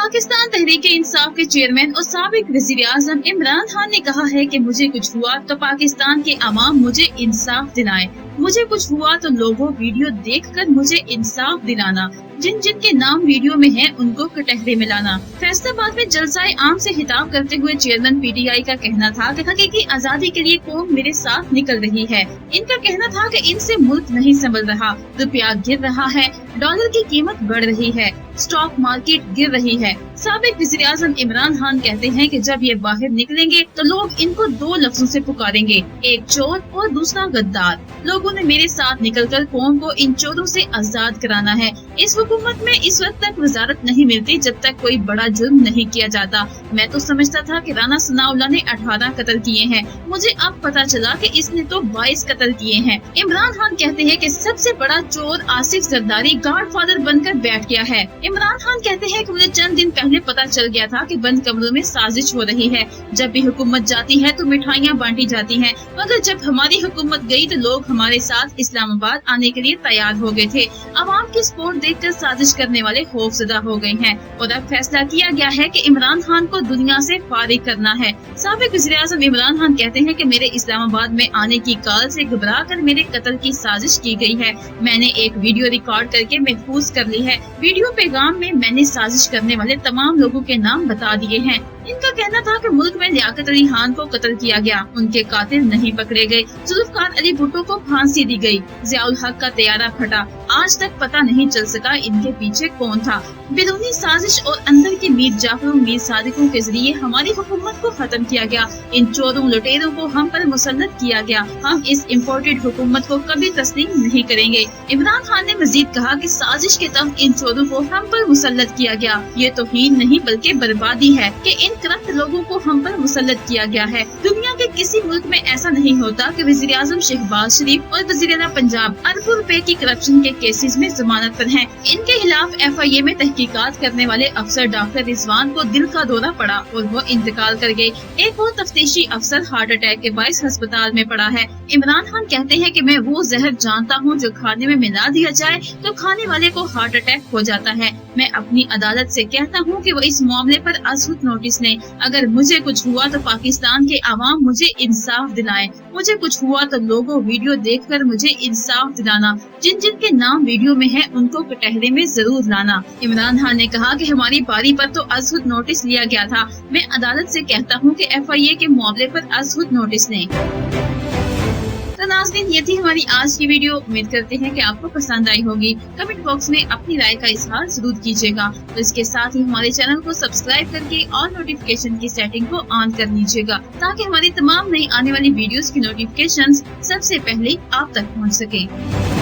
पाकिस्तान तहरीक इंसाफ के चेयरमैन और साबिक वज़ीर आज़म इमरान खान ने कहा है कि मुझे कुछ हुआ तो पाकिस्तान के अवाम मुझे इंसाफ दिलाए, मुझे कुछ हुआ तो लोगों वीडियो देखकर मुझे इंसाफ दिलाना, जिन जिन के नाम वीडियो में हैं उनको कटहरे में लाना। फैसलाबाद में जलसाए आम से खिताब करते हुए चेयरमैन पीटीआई का कहना था कि हकीकी आजादी के लिए कौम मेरे साथ निकल रही है। इनका कहना था कि इनसे मुल्क नहीं संभल रहा, रुपया गिर रहा है, डॉलर की कीमत बढ़ रही है, स्टॉक मार्केट गिर रही है। साबिक वज़ीर आज़म इमरान खान कहते हैं कि जब ये बाहर निकलेंगे तो लोग इनको दो लफ्जों से पुकारेंगे, एक चोर और दूसरा गद्दार। लोगों ने मेरे साथ निकलकर कौम को इन चोरों से आजाद कराना है। इस हुकूमत में इस वक्त तक वजारत नहीं मिलती जब तक कोई बड़ा जुर्म नहीं किया जाता। मैं तो समझता था कि राना सनाउल्लाह ने 18 कत्ल किए हैं, मुझे अब पता चला कि इसने तो 22 कत्ल किए हैं। इमरान खान कहते हैं कि सबसे बड़ा चोर आसिफ जरदारी गॉडफादर बनकर बैठ गया है। इमरान खान कहते हैं कि मुझे चंद दिन पहले पता चल गया था कि बंद कमरों में साजिश हो रही है। जब भी हुकूमत जाती है तो मिठाइयाँ बांटी जाती हैं, मगर जब हमारी हुकूमत गई तो लोग हमारे साथ इस्लामाबाद आने के लिए तैयार हो गए थे। आवाम की सपोर्ट देखकर साजिश करने वाले खौफजदा हो गए हैं और अब फैसला किया गया है कि इमरान खान को दुनिया से फारिग करना है। साबिक वज़ीर आज़म इमरान खान कहते हैं कि मेरे इस्लामाबाद में आने की कॉल से घबरा कर मेरे कत्ल की साजिश की गई है। मैंने एक वीडियो रिकॉर्ड करके महफूज कर ली है। वीडियो पैगाम में मैंने साजिश करने वाले तमाम लोगों के नाम बता दिए हैं। इनका कहना था कि मुल्क में लियाकत अली खान को कत्ल किया गया, उनके कातिल नहीं पकड़े गए। जुल्फ़िकार अली भुट्टो को फांसी दी गई, ज़ियाउल हक का तैयारा फटा, आज तक पता नहीं चल सका इनके पीछे कौन था। बिरूनी साजिश और अंदर के मीर जाफर मीर सादिकों के जरिए हमारी हुकूमत को खत्म किया गया। इन चोरों लुटेरों को हम पर मुसल्लत किया गया। हम इस इम्पोर्टेड हुकूमत को कभी तस्लीम नहीं करेंगे। इमरान खान ने मजीद कहा कि साजिश के तहत इन चोरों को हम पर मुसल्लत किया गया। ये तौहीन नहीं बल्कि बर्बादी है कि इन करप्ट लोगों को हम पर मुसल्लत किया गया है। दुनिया के किसी मुल्क में ऐसा नहीं होता कि वज़ीर आज़म शहबाज शरीफ और वज़ीर आला पंजाब अरबों रुपए की करप्शन के केसेस में जमानत पर हैं। इनके खिलाफ FIA में तहकीकात करने वाले अफसर डॉक्टर रिजवान को दिल का दौरा पड़ा और वो इंतकाल कर गए। एक और तफ्तीशी अफसर हार्ट अटैक के बाइस अस्पताल में पड़ा है। इमरान खान कहते हैं कि मैं वो जहर जानता हूँ जो खाने में मिला दिया जाए तो खाने वाले को हार्ट अटैक हो जाता है। मैं अपनी अदालत से कहता हूँ कि वो इस मामले पर अज़हुद नोटिस लें। अगर मुझे कुछ हुआ तो पाकिस्तान के अवाम मुझे इंसाफ दिलाएं, मुझे कुछ हुआ तो लोगों वीडियो देखकर मुझे इंसाफ दिलाना, जिन जिन के नाम वीडियो में है उनको कटहरे में जरूर लाना। इमरान खान ने कहा कि हमारी बारी पर तो अज़हुद नोटिस लिया गया था। मैं अदालत से कहता हूँ कि FIA के मामले पर अज़हुद नोटिस लें। तो नाज़रीन, ये थी हमारी आज की वीडियो। उम्मीद करते हैं कि आपको पसंद आई होगी। कमेंट बॉक्स में अपनी राय का इजहार जरूर कीजिएगा। तो इसके साथ ही हमारे चैनल को सब्सक्राइब करके और नोटिफिकेशन की सेटिंग को ऑन कर लीजिएगा ताकि हमारी तमाम नई आने वाली वीडियोस की नोटिफिकेशंस सबसे पहले आप तक पहुंच सके।